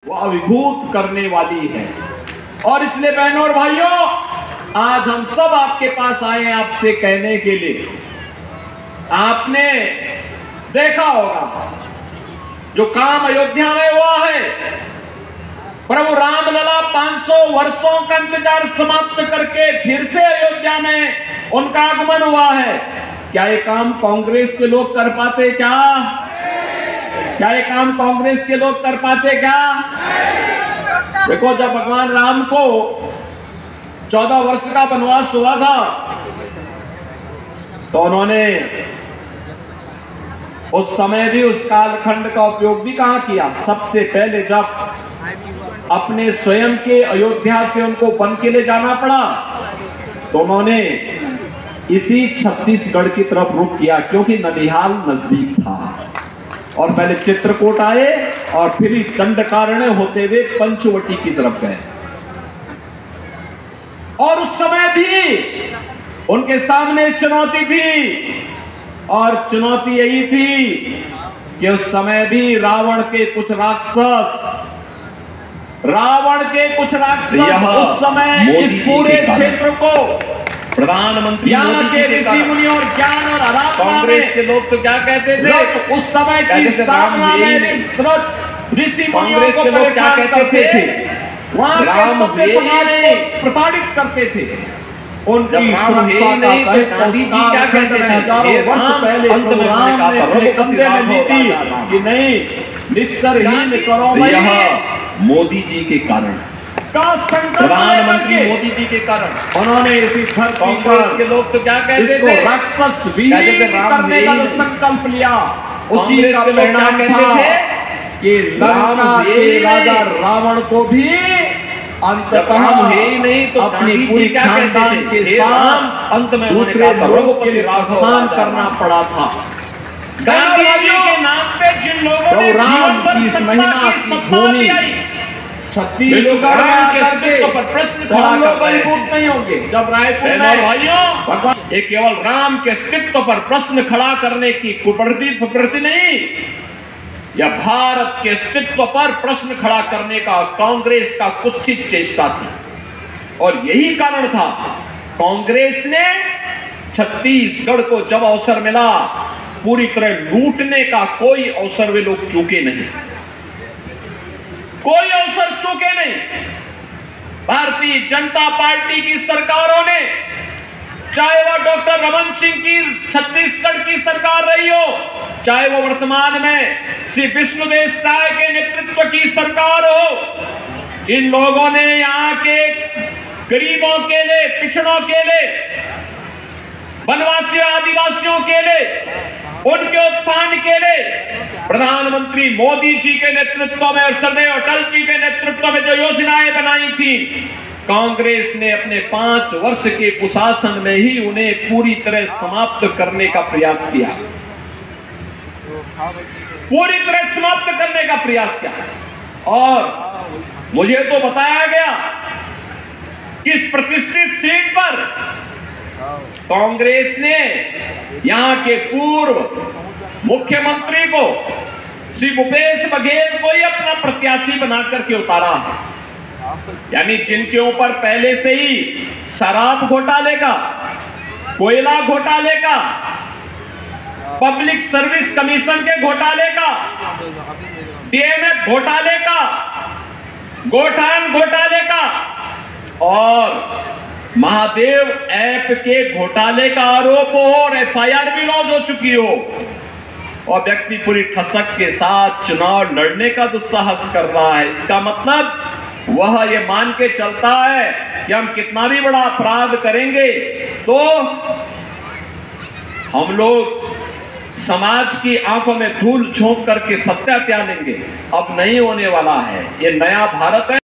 वो अभिभूत करने वाली है। और इसलिए बहनों और भाइयों, आज हम सब आपके पास आए हैं आपसे कहने के लिए, आपने देखा होगा जो काम अयोध्या में हुआ है, प्रभु रामलला 500 वर्षों का इंतजार समाप्त करके फिर से अयोध्या में उनका आगमन हुआ है। क्या ये काम कांग्रेस के लोग कर पाते क्या? क्या ये काम कांग्रेस के लोग कर पाते क्या? देखो, जब भगवान राम को 14 वर्ष का वनवास हुआ था तो उन्होंने उस समय भी उस कालखंड का उपयोग भी कहां किया? सबसे पहले जब अपने स्वयं के अयोध्या से उनको वन के लिए जाना पड़ा तो उन्होंने इसी छत्तीसगढ़ की तरफ रुख किया, क्योंकि ननिहाल नजदीक था। और पहले चित्रकूट आए और फिर दंडकारण्य होते हुए पंचवटी की तरफ गए। और उस समय भी उनके सामने चुनौती थी, और चुनौती यही थी कि उस समय भी रावण के कुछ राक्षस उस समय इस पूरे क्षेत्र को प्रधानमंत्री यहाँ के ऋषि मुनि और ज्ञान और आराधना कांग्रेस के लोग तो क्या कहते थे? तो उस समय की साधना में ऋषि मुनियों को लोग क्या कहते थे? वहां राम प्रताड़ित करते थे। उनकी सुरक्षा नहीं, तो गांधी जी क्या कहते थे? पहले अंत में अपने कंधे में ली थी कि नहीं, निस्सरहीन करो भाई। मोदी जी के कारण, प्रधानमंत्री मोदी जी के कारण उन्होंने इसी कांग्रेस के लोग तो क्या कहते थे? राक्षस विहीन करने का जो संकल्प लिया, उसी का परिणाम कहते थे कि लंका के राजा रावण को भी अंततः नहीं तो अपनी पूरी खानदान के साथ अंत में दूसरे लोगों के लिए राजस्थान करना पड़ा था। गांधी जी के नाम पे जिन लोगों ने जीवन भर सत्ता की भूमि छत्तीसगढ़ के अस्तित्व पर प्रश्न खड़ा नहीं होंगे। जब रायपुर में भाइयों, ये केवल राम के अस्तित्व पर प्रश्न खड़ा करने की कुप्रवृत्ति नहीं, यह भारत के अस्तित्व पर प्रश्न खड़ा करने का कांग्रेस का कुत्सित चेष्टा थी। और यही कारण था कांग्रेस ने छत्तीसगढ़ को जब अवसर मिला, पूरी तरह लूटने का कोई अवसर वे लोग चूके नहीं, कोई अवसर चूके नहीं। भारतीय जनता पार्टी की सरकारों ने, चाहे वह डॉक्टर रमन सिंह की छत्तीसगढ़ की सरकार रही हो, चाहे वो वर्तमान में श्री विष्णुदेव साय के नेतृत्व की सरकार हो, इन लोगों ने यहाँ के गरीबों के लिए, पिछड़ों के लिए, वनवासियों, आदिवासियों के लिए, उनके उत्थान के लिए प्रधानमंत्री मोदी जी के नेतृत्व में और श्रद्धेय अटल जी के नेतृत्व में जो योजनाएं बनाई थी, कांग्रेस ने अपने 5 वर्ष के कुशासन में ही उन्हें पूरी तरह समाप्त करने का प्रयास किया, पूरी तरह समाप्त करने का प्रयास किया। और मुझे तो बताया गया कि इस प्रतिष्ठित सीट पर कांग्रेस ने यहां के पूर्व मुख्यमंत्री को, श्री भूपेश बघेल को ही अपना प्रत्याशी बनाकर के उतारा है। यानी जिनके ऊपर पहले से ही शराब घोटाले का, कोयला घोटाले का, पब्लिक सर्विस कमीशन के घोटाले का, डीएमएफ घोटाले का, गोठान घोटाले का और महादेव ऐप के घोटाले का आरोप हो और एफआईआर भी लॉन्च हो चुकी हो, और व्यक्ति पूरी ठसक के साथ चुनाव लड़ने का दुस्साहस कर रहा है, इसका मतलब वह ये मान के चलता है कि हम कितना भी बड़ा अपराध करेंगे तो हम लोग समाज की आंखों में धूल झोंक करके सत्या त्याग लेंगे। अब नहीं होने वाला है। ये नया भारत है।